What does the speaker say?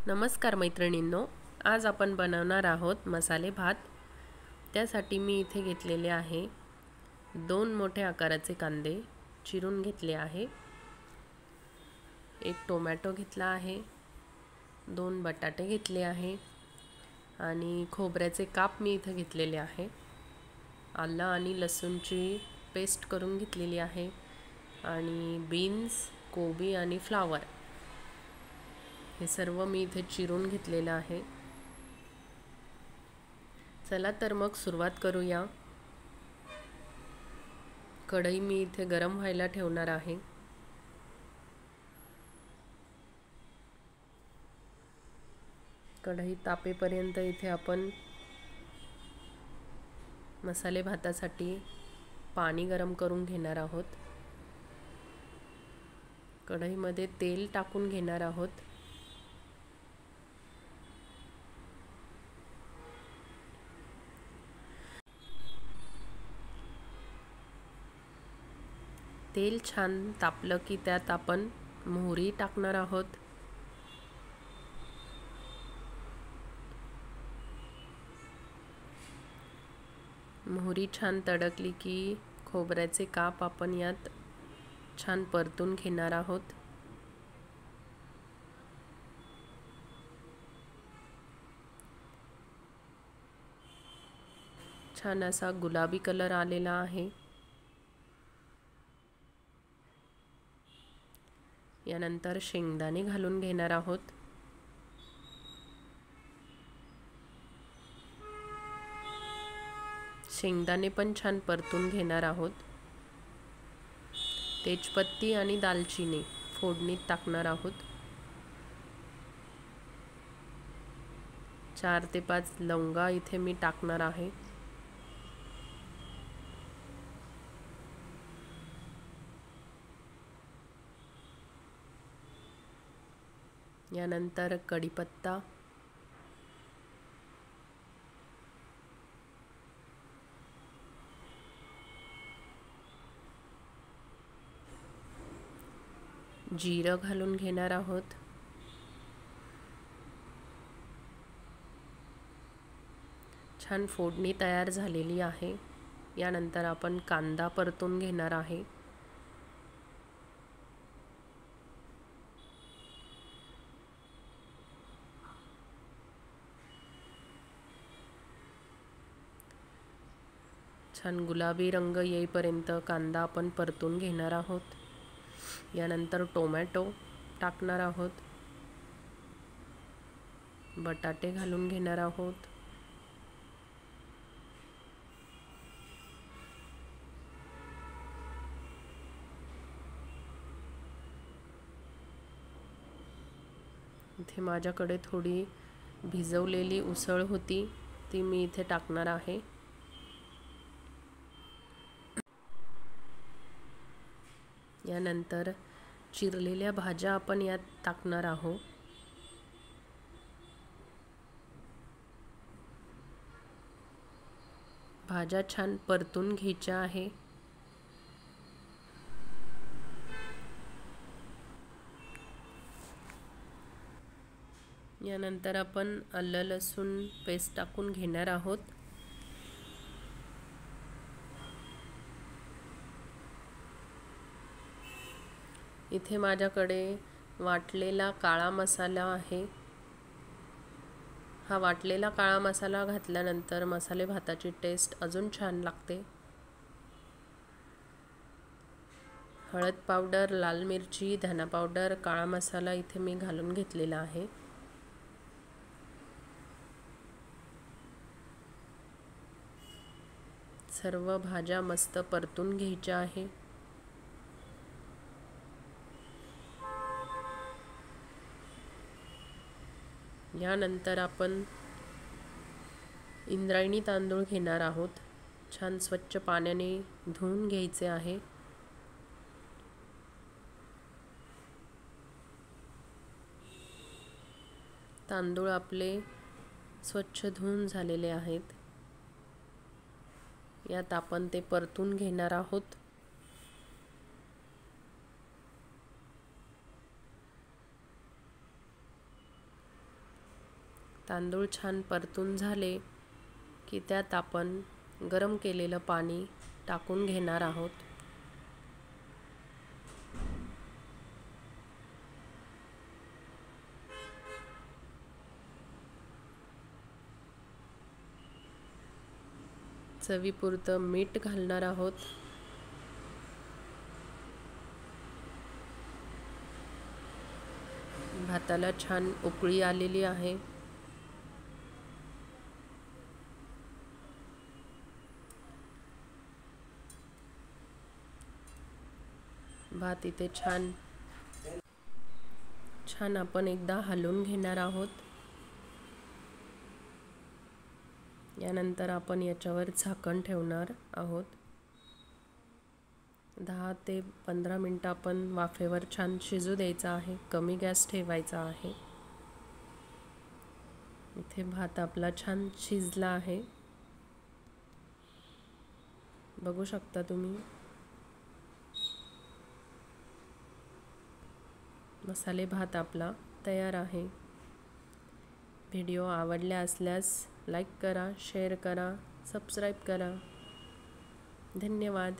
नमस्कार मैत्रिणींनो, आज आपण बनवणार आहोत मसाले भात। त्यासाठी मी इथे घेतलेले आहे 2 मोठे आकाराचे कांदे चिरून घेतले आहे, 1 टोमॅटो घेतला आहे, 2 बटाटे घेतले आहे आणि खोबऱ्याचे काप मी इथे घेतलेले आहे। आलं आणि लसूणची पेस्ट करून घेतलेली आहे आणि बीन्स, कोबी आणि फ्लावर हे सर्व मी इथे चिरून घेतलेलं आहे। चला तर मग सुरुवात करूया। कढई मी इथे गरम व्हायला ठेवणार आहे। कढई तापेपर्यंत इथे आपण मसाले भातासाठी पाणी गरम करून घेणार आहोत। कढईमध्ये तेल टाकून घेणार आहोत। तेल छान तापलं की त्यात आपण मोहरी टाकणार आहोत। मोहरी छान तडकली की खोबऱ्याचे काप आपण यात छान परतून घेणार आहोत। छान असा गुलाबी कलर आलेला आहे। यानंतर शेंगदाणे घालून घेणार आहोत। शेंगदाणे पण छान परतून घेणार आहोत। तेजपत्ती आणि दालचिनी फोडणीत टाकणार आहोत। 4 ते 5 लवंगा इथे मी टाकणार आहे। यानंतर कढीपत्ता, जीरं घालून घेणार आहोत। छान फोडणी तयार झालेली आहे। यानंतर आपण कांदा परतून घेणार आहे। छान गुलाबी रंग येईपर्यंत कांदा आपण परतून घेणार आहोत। यानंतर टोमॅटो टाकणार आहोत। बटाटे घालून घेणार आहोत। इथे माझ्याकडे थोडी भिजवलेली उसळ होती, ती मी इथे टाकणार आहे। यानंतर चिरलेल्या भाज्या आपण यात टाकणार आहोत। भाज्या छान परतून घ्यायच्या आहे। यानंतर आपण आलं लसूण पेस्ट टाकून घेणार आहोत। इथे माझ्याकडे वाटलेला काळा मसाला आहे। हा वाटलेला काळा मसाला घातल्यानंतर मसाले भाताची टेस्ट अजून छान लागते। हळद पावडर, लाल मिरची, धना पावडर, काळा मसाला इथे मी घालून घेतलेला आहे। सर्व भाज्या मस्त परतून घ्यायच्या आहे। यानंतर आपण इंद्रायणी तांदूळ घेणार आहोत। छान स्वच्छ पाण्याने धुवून घ्यायचे आहे। तांदूळ आपले स्वच्छ धुवून झालेले आहेत। यात आपण ते परतून घेणार आहोत। तांदूळ छान परतून झाले की त्यात आपण गरम केलेलं पाणी टाकून घेणार आहोत. चवीपुरतं मीठ घालणार आहोत. भाताला छान उकळी आलेली आहे. भात इथे छान आपण एकदा हलवून घेणार आहोत. यानंतर आपण याच्यावर झाकण ठेवणार आहोत. 10 ते 15 मिनिटं आपण वाफेवर छान शिजू द्यायचा आहे. कमी गॅस ठेवायचा आहे. इथे भात आपला छान शिजला आहे, बघू शकता तुम्ही. मसाले भात आपला तयार आहे. व्हिडिओ आवडला असल्यास लाईक करा, शेअर करा, सबस्क्राईब करा. धन्यवाद.